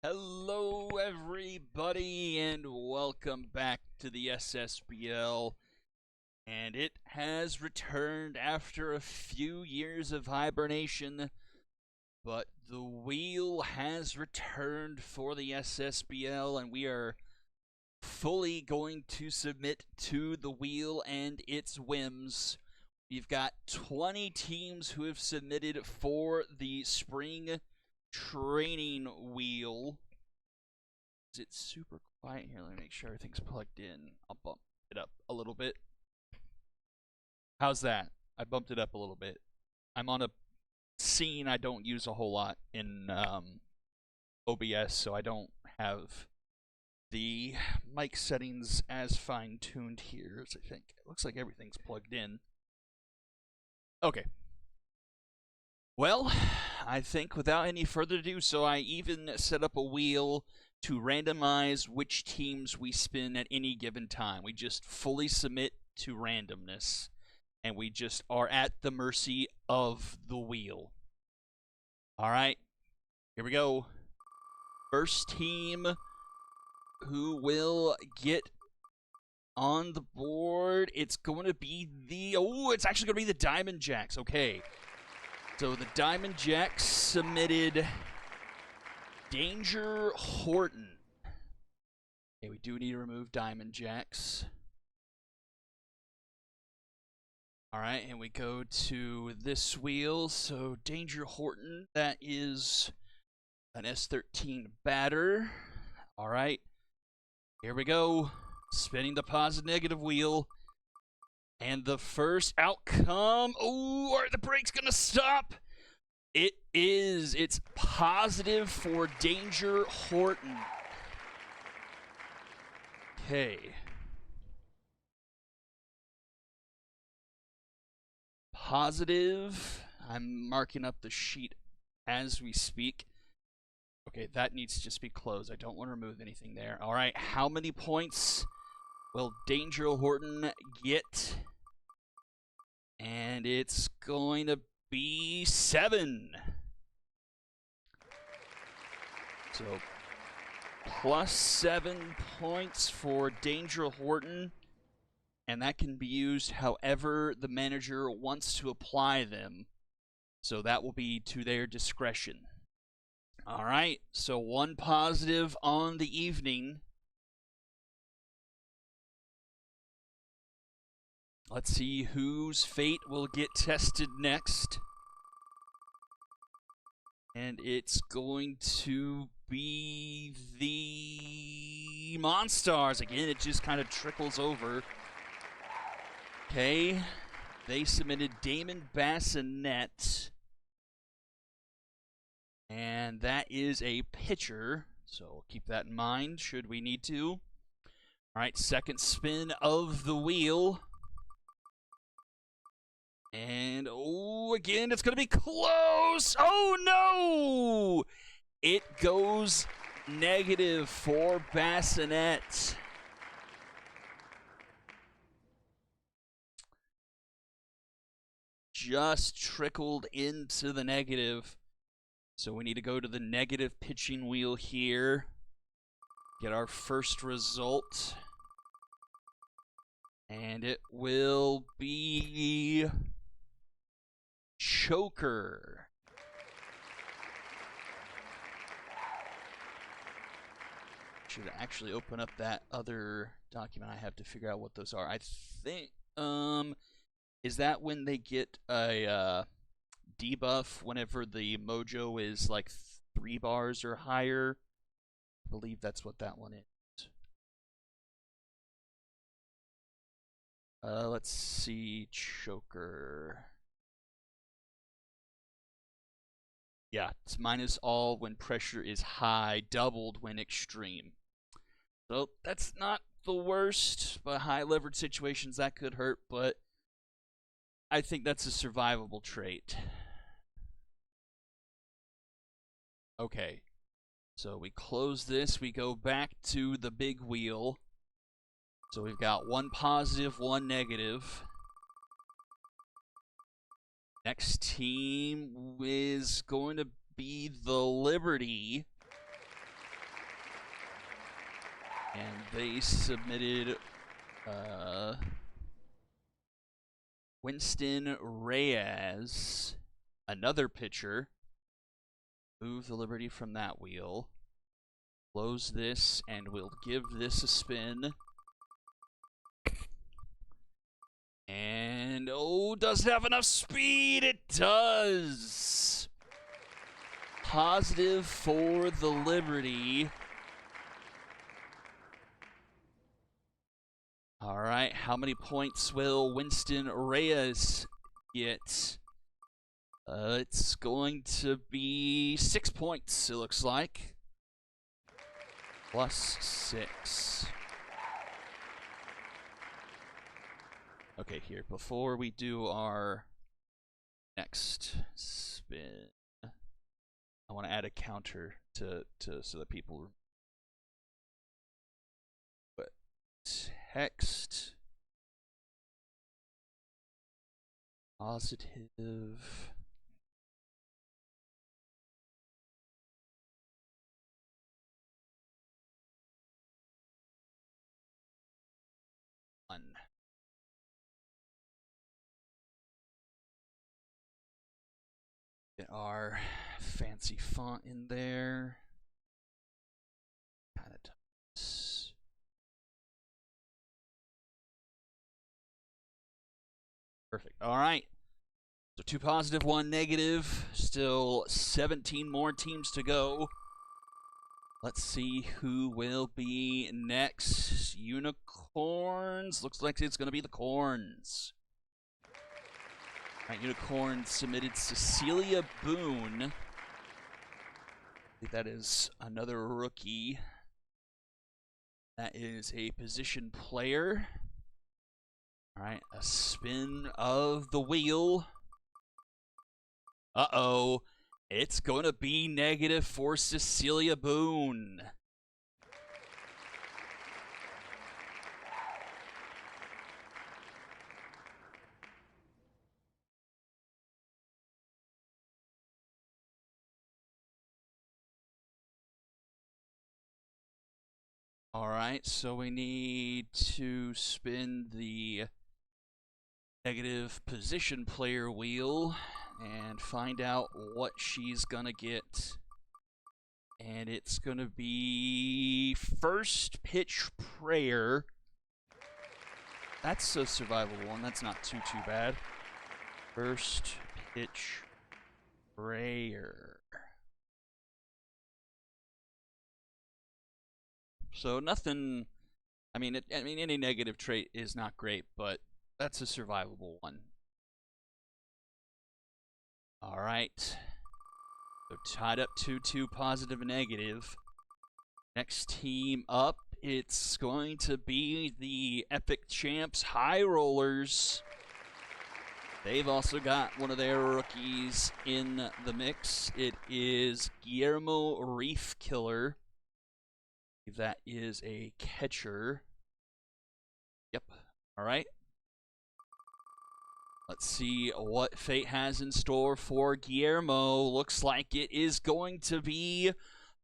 Hello, everybody, and welcome back to the SSBL. And it has returned after a few years of hibernation, but the wheel has returned for the SSBL, and we are fully going to submit to the wheel and its whims. We've got 20 teams who have submitted for the spring training wheel. Is it super quiet here? Let me make sure everything's plugged in. I'll bump it up a little bit. How's that? I bumped it up a little bit. I'm on a scene I don't use a whole lot in OBS, so I don't have the mic settings as fine-tuned here as I think. It looks like everything's plugged in. Okay. Well, I think without any further ado, so I even set up a wheel to randomize which teams we spin at any given time. We just fully submit to randomness, and we just are at the mercy of the wheel. All right, here we go. First team who will get on the board, it's going to be it's actually going to be the Diamond Jacks. Okay. So the Diamond Jacks submitted Danger Horton. Okay, we do need to remove Diamond Jacks. All right, and we go to this wheel. So Danger Horton, that is an S13 batter. All right, here we go. Spinning the positive negative wheel. And the first outcome, are the brakes going to stop? It is. It's positive for Danger Horton. Okay. Positive. I'm marking up the sheet as we speak. Okay, that needs to just be closed. I don't want to remove anything there. All right, how many points will Danger Horton get? And it's going to be 7. So, plus 7 points for Danger Horton. And that can be used however the manager wants to apply them. So that will be to their discretion. All right, so 1 positive on the evening. Let's see whose fate will get tested next. And it's going to be the Monstars. Again, it just kind of trickles over. Okay, they submitted Damon Bassinet. And that is a pitcher, so keep that in mind should we need to. All right, second spin of the wheel. And, again, it's going to be close. Oh, no! It goes negative for Bassinet. Just trickled into the negative. So we need to go to the negative pitching wheel here. Get our first result. And it will be Choker. Should actually open up that other document. I have to figure out what those are. I think, is that when they get a debuff whenever the mojo is like 3 bars or higher? I believe that's what that one is. Let's see, Choker. Yeah, it's minus all when pressure is high, doubled when extreme. So that's not the worst, but high levered situations that could hurt, but I think that's a survivable trait. Okay, so we close this, we go back to the big wheel. So we've got 1 positive, 1 negative. Next team is going to be the Liberty. And they submitted Winston Reyes, another pitcher. Move the Liberty from that wheel. Close this, and we'll give this a spin. And, oh, does it have enough speed? It does! Positive for the Liberty. All right, how many points will Winston Reyes get? It's going to be 6 points, it looks like. Plus 6. Okay, here, before we do our next spin, I want to add a counter to so that people... But text positive. Get our fancy font in there. Kind of tough. Perfect. All right. So 2 positive, 1 negative. Still 17 more teams to go. Let's see who will be next. Unicorns. Looks like it's going to be the Corns. All right, Unicorn submitted Cecilia Boone. I think that is another rookie. That is a position player. All right, a spin of the wheel. Uh-oh. It's going to be negative for Cecilia Boone. All right, so we need to spin the negative position player wheel and find out what she's gonna get. And it's gonna be first pitch prayer. That's a survivable one. That's not too bad. First pitch prayer. So nothing. I mean, any negative trait is not great, but that's a survivable one. All right. So tied up 2-2, positive and negative. Next team up, it's going to be the Epic Champs High Rollers. They've also got one of their rookies in the mix. It is Guillermo Reef Killer. That is a catcher. Yep. All right. Let's see what fate has in store for Guillermo. Looks like it is going to be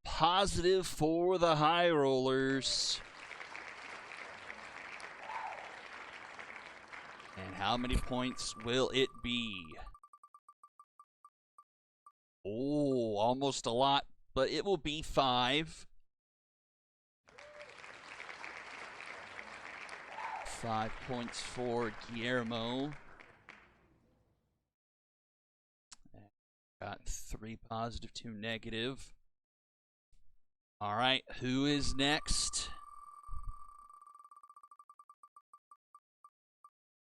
positive for the High Rollers. And how many points will it be? Oh, almost a lot, but it will be 5. 5 points for Guillermo. Got 3 positive, 2 negative. All right, who is next?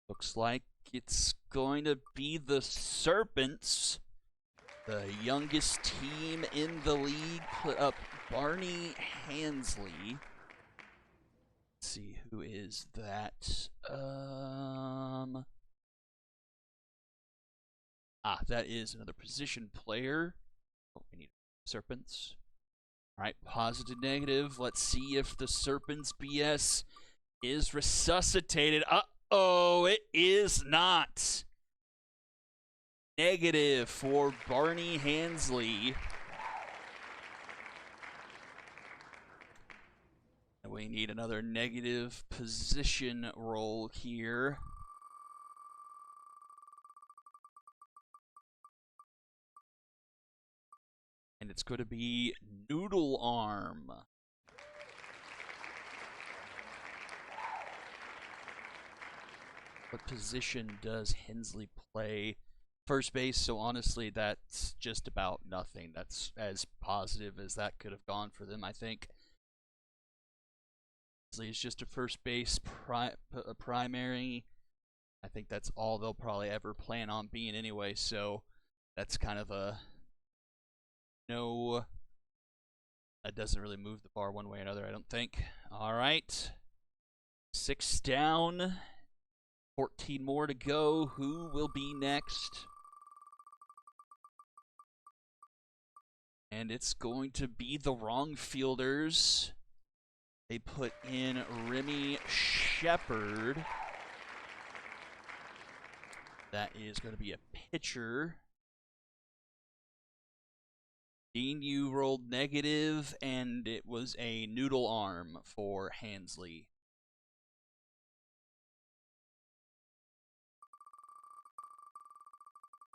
Looks like it's going to be the Serpents, the youngest team in the league. Put up Barney Hansley. Let's see, who is that? That is another position player. Oh, we need Serpents. All right, positive, negative. Let's see if the Serpents BS is resuscitated. Uh-oh, it is not. Negative for Barney Hansley. we need another negative position roll here. And it's going to be Noodle Arm. What position does Hensley play? First base, so honestly, that's just about nothing. That's as positive as that could have gone for them, I think. Hensley is just a first base primary. I think that's all they'll probably ever plan on being anyway, so that's kind of a no. That doesn't really move the bar one way or another, I don't think. All right. 6 down. 14 more to go. Who will be next? And it's going to be the wrong fielders. They put in Remy Shepard. That is going to be a pitcher. Dean, you rolled negative, and it was a Noodle Arm for Hensley.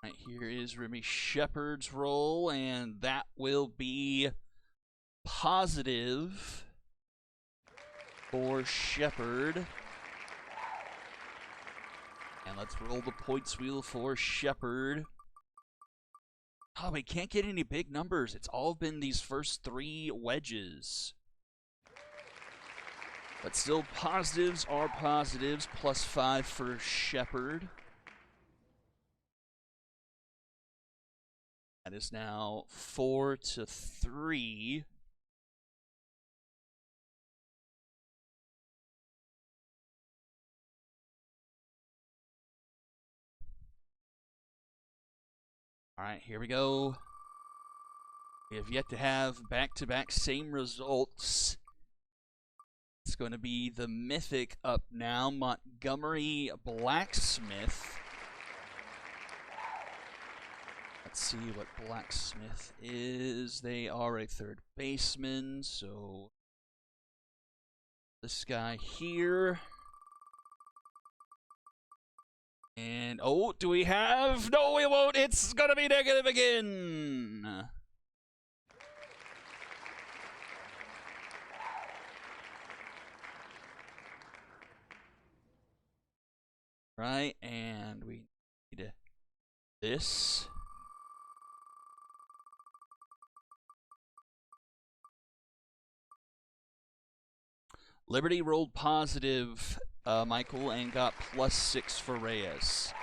Right, here is Remy Shepard's roll, and that will be positive for Shepard. And let's roll the points wheel for Shepard. Oh, we can't get any big numbers. It's all been these first 3 wedges. But still, positives are positives. +5 for Shepard. That is now 4-3. All right, here we go. We have yet to have back-to-back same results. It's going to be the Mythic up now, Montgomery Blacksmith. Let's see what Blacksmith is. They are a third baseman, so this guy here. And, oh, do we have? No, we won't. It's going to be negative again. Right, and we need this. Liberty rolled positive, Michael, and got +6 for Reyes.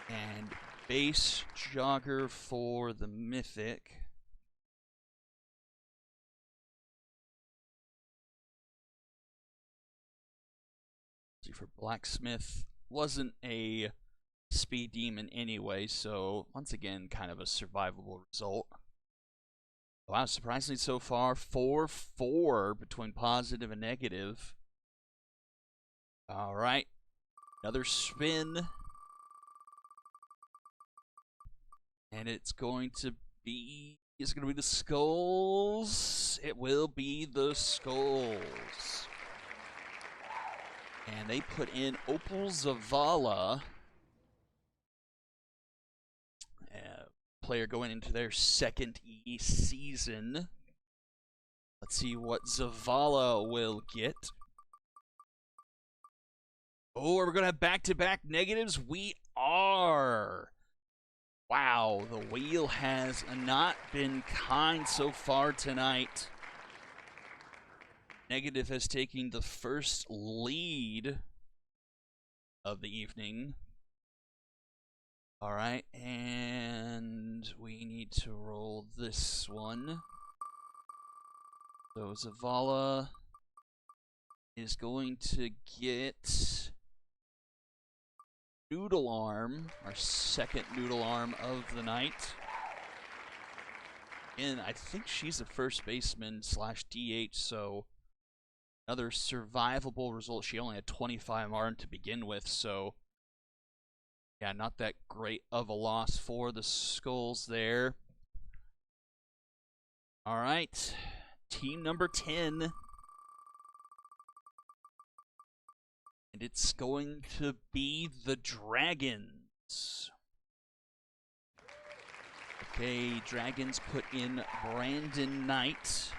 And base jogger for the Mythic. See, for Blacksmith, wasn't a speed demon anyway, so once again, kind of a survivable result. Wow, surprisingly so far, 4-4 between positive and negative. All right, another spin. And it's going to be, is it going to be the Skulls? It will be the Skulls. And they put in Opal Zavala. Player going into their second season. Let's see what Zavala will get. Oh, are we going to have back-to-back negatives? We are. Wow, the wheel has not been kind so far tonight. Negative has taken the first lead of the evening. All right, and we need to roll this one. So Zavala is going to get Noodle Arm, our second Noodle Arm of the night. And I think she's a first baseman / DH, so another survivable result. She only had 25 arm to begin with, so yeah, not that great of a loss for the Skulls there. All right, team number 10. And it's going to be the Dragons. Okay, Dragons put in Brandon Knight.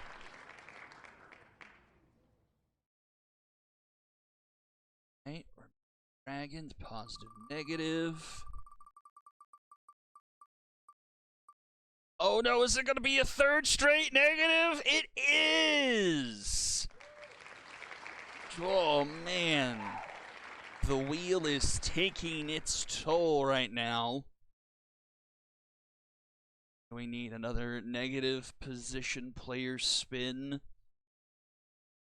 Okay, Dragons, positive, negative. Oh no, is it going to be a third straight negative? It is! Oh man. The wheel is taking its toll right now. We need another negative position player spin.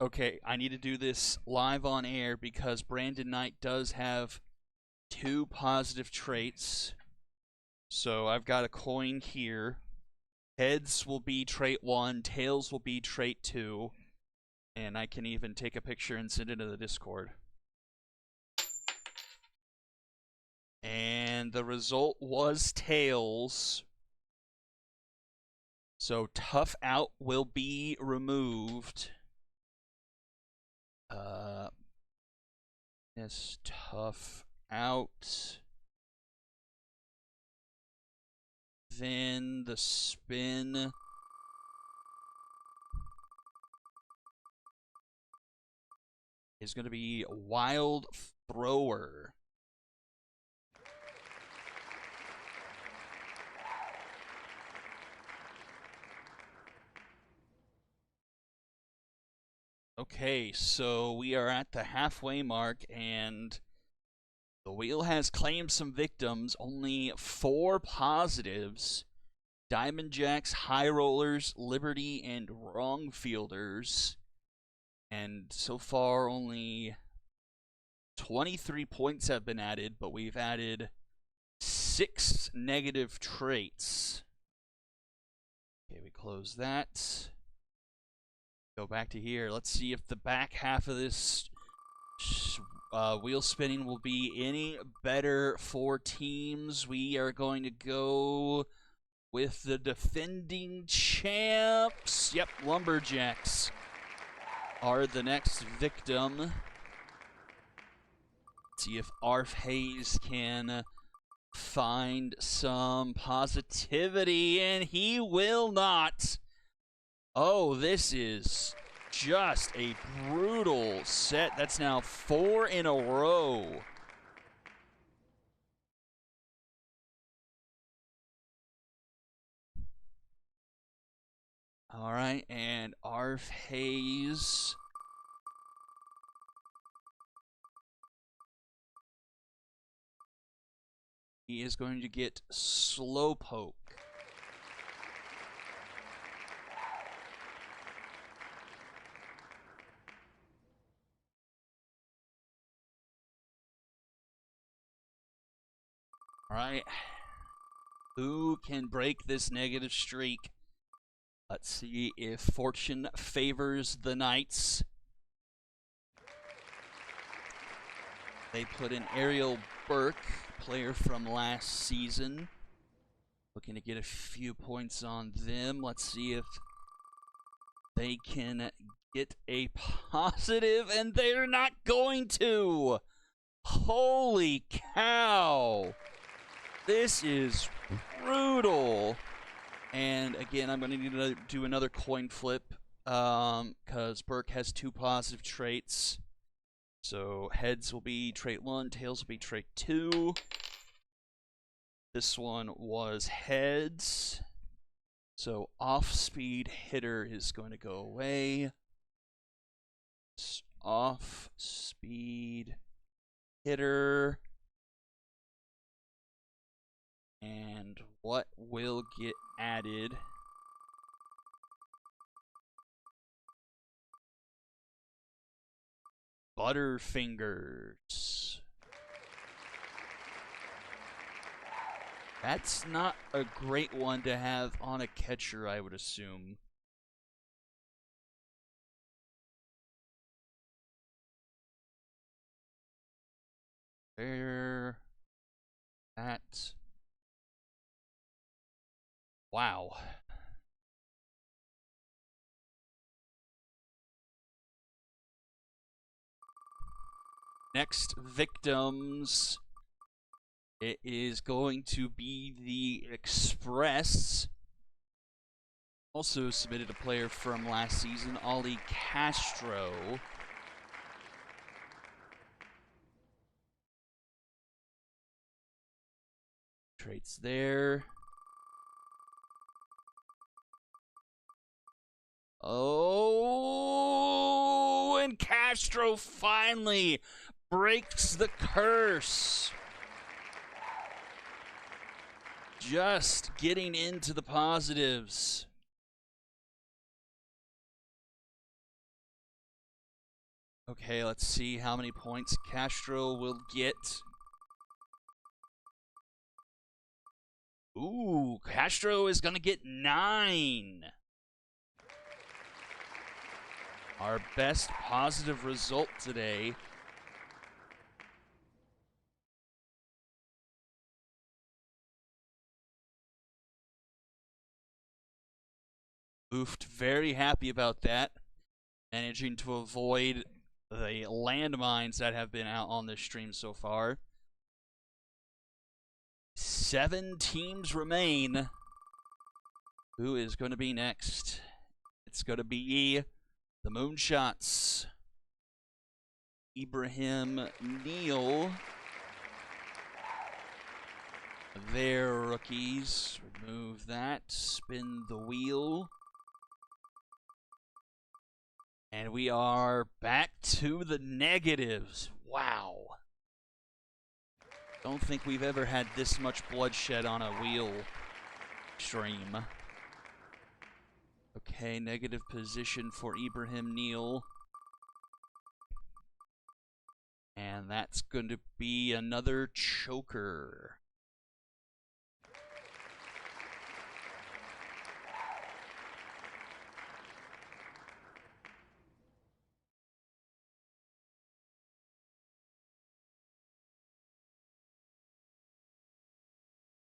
Okay, I need to do this live on air because Brandon Knight does have 2 positive traits. So I've got a coin here. Heads will be trait 1, tails will be trait 2. And I can even take a picture and send it to the Discord. And the result was tails. So tough out will be removed. Yes, tough out. Then the spin. Is going to be Wild Thrower. Okay, so we are at the halfway mark, and the wheel has claimed some victims. Only 4 positives. Diamond Jacks, High Rollers, Liberty, and Wrong Fielders. And so far, only 23 points have been added, but we've added 6 negative traits. Okay, we close that. Go back to here. Let's see if the back half of this wheel spinning will be any better for teams. We are going to go with the defending champs. Yep, Lumberjacks are the next victim. Let's see if Arf Hayes can find some positivity, and he will not. Oh, this is just a brutal set. That's now 4 in a row. All right, and Arf Hayes. He is going to get Slowpoke. All right. Who can break this negative streak? Let's see if fortune favors the Knights. They put in Ariel Burke, player from last season. Looking to get a few points on them. Let's see if they can get a positive, and they're not going to. Holy cow. This is brutal. And again, I'm going to need to do another coin flip because Burke has 2 positive traits. So heads will be trait 1, tails will be trait 2. This one was heads. So off-speed hitter is going to go away. Off-speed hitter. And what will get added? Butterfingers. That's not a great one to have on a catcher, I would assume. There. That. Wow. Next victims, it is going to be the Express. Also submitted a player from last season, Ollie Castro. Traits there. Oh, and Castro finally breaks the curse. Just getting into the positives. Okay, let's see how many points Castro will get. Ooh, Castro is going to get 9. Our best positive result today. Oofed, very happy about that. Managing to avoid the landmines that have been out on this stream so far. 7 teams remain. Who is going to be next? It's going to be the Moonshots. Ibrahim Neal. Their rookies. Remove that. Spin the wheel. And we are back to the negatives. Wow. Don't think we've ever had this much bloodshed on a wheel stream. Okay, negative position for Ibrahim Neal. And that's going to be another choker.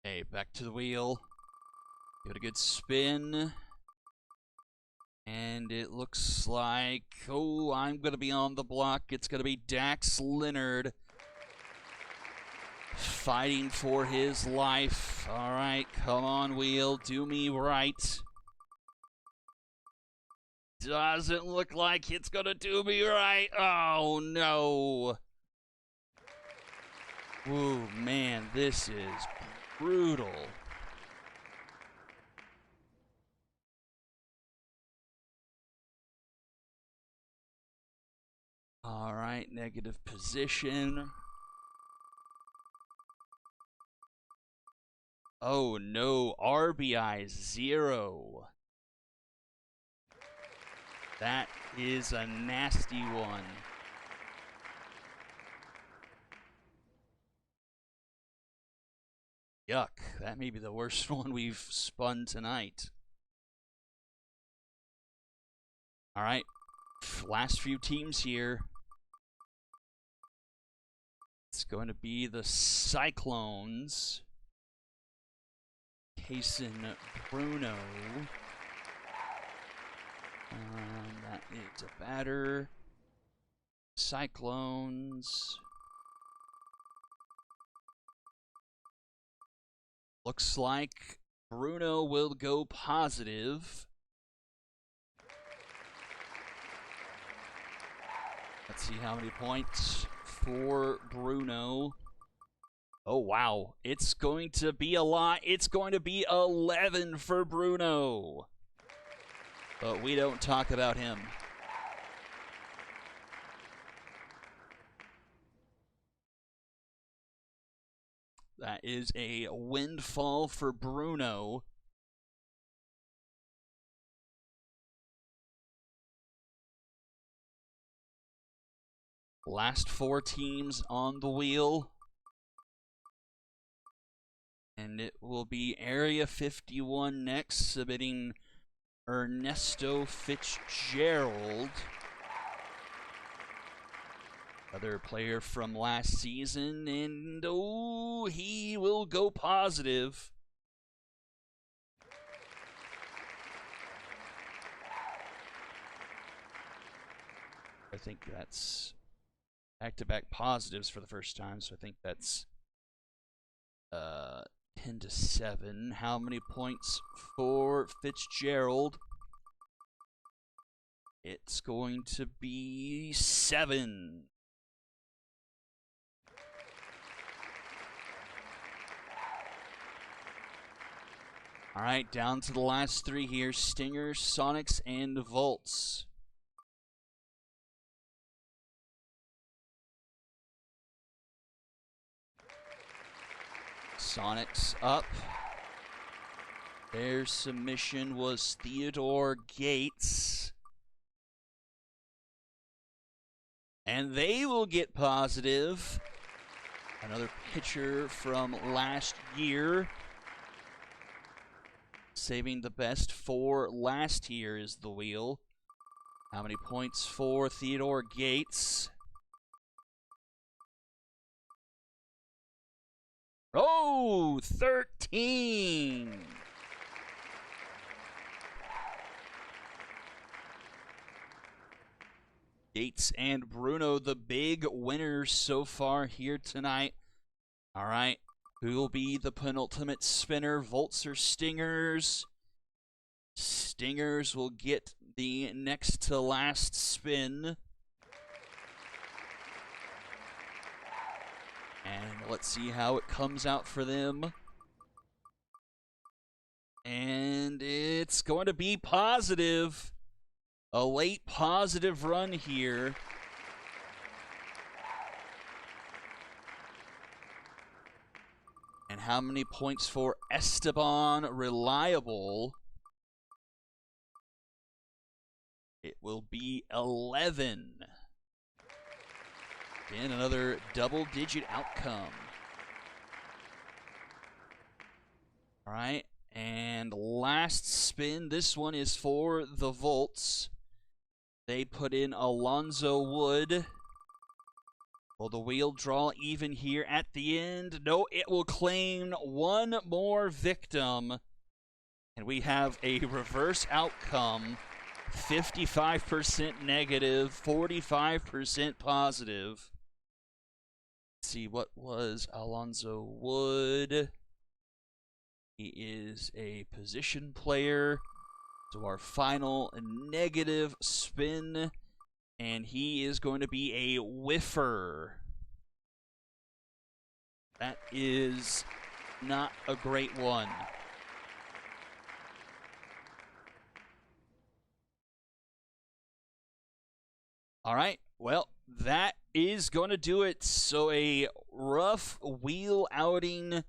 Okay, back to the wheel. Give it a good spin. And it looks like, oh, I'm going to be on the block. It's going to be Dax Leonard fighting for his life. All right, come on, wheel. Do me right. Doesn't look like it's going to do me right. Oh, no. Ooh, man, this is brutal. All right, negative position. Oh no, RBI 0. That is a nasty one. Yuck, that may be the worst one we've spun tonight. All right, last few teams here. It's going to be the Cyclones. Cason Bruno. That is a batter. Cyclones. Looks like Bruno will go positive. Let's see how many points for Bruno. Oh, wow. It's going to be a lot. It's going to be 11 for Bruno. But we don't talk about him. That is a windfall for Bruno. Last 4 teams on the wheel. And it will be Area 51 next, submitting Ernesto Fitzgerald. Other player from last season, and oh, he will go positive. I think that's back-to-back positives for the first time, so I think that's 10-7. How many points for Fitzgerald? It's going to be 7. All right, down to the last 3 here. Stingers, Sonics, and Volts. Sonics up. Their submission was Theodore Gates. And they will get positive. Another pitcher from last year. Saving the best for last year is the wheel. How many points for Theodore Gates? Oh, 13. Gates and Bruno, the big winners so far here tonight. All right, who will be the penultimate spinner? Volts or Stingers? Stingers will get the next to last spin. And let's see how it comes out for them. And it's going to be positive. A late positive run here. And how many points for Esteban Reliable? It will be 11. Again, another double-digit outcome. All right, and last spin. This one is for the Volts. They put in Alonzo Wood. Will the wheel draw even here at the end? No, it will claim one more victim. And we have a reverse outcome. 55% negative, 45% positive. Let's see, what was Alonzo Wood? He is a position player. So our final negative spin, and he is going to be a whiffer. That is not a great one. All right, well, that is going to do it. So a rough wheel outing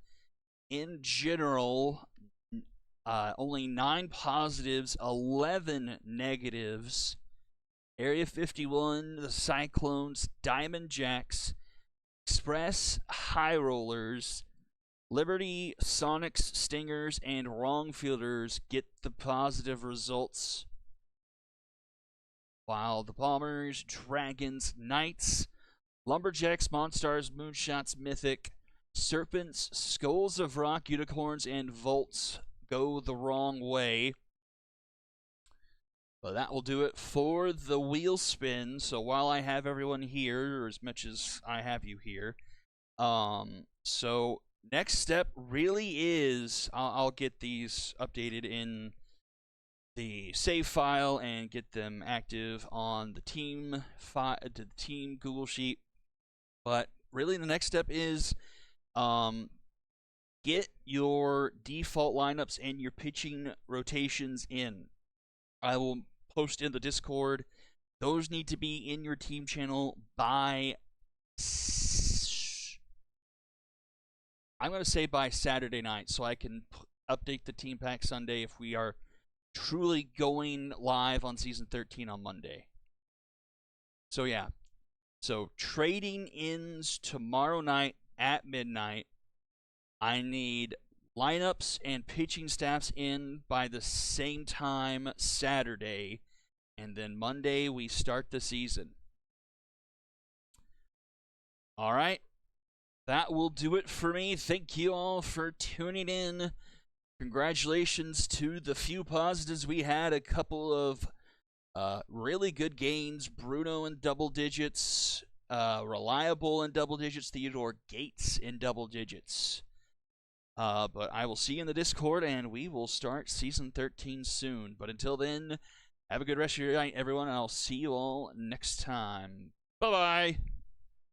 in general. Only 9 positives, 11 negatives. Area 51, the Cyclones, Diamond Jacks, Express High Rollers, Liberty, Sonics, Stingers, and Wrong Fielders get the positive results. While the Bombers, Dragons, Knights, Lumberjacks, Monstars, Moonshots, Mythic, Serpents, Skulls of Rock, Unicorns, and Volts go the wrong way. But that will do it for the wheel spin. So while I have everyone here, or as much as I have you here, so next step really is I'll get these updated in the save file and get them active on the team Google Sheet. But really the next step is get your default lineups and your pitching rotations in. I will post in the Discord. Those need to be in your team channel by, I'm going to say by Saturday night, so I can update the team pack Sunday if we are truly going live on Season 13 on Monday. So yeah, so trading ends tomorrow night at midnight. I need lineups and pitching staffs in by the same time Saturday, and then Monday we start the season. All right, that will do it for me. Thank you all for tuning in. Congratulations to the few positives we had. A couple of really good gains. Bruno in double digits. Reliable in double digits, Theodore Gates in double digits. But I will see you in the Discord, and we will start Season 13 soon. But until then, have a good rest of your night, everyone, and I'll see you all next time. Bye-bye!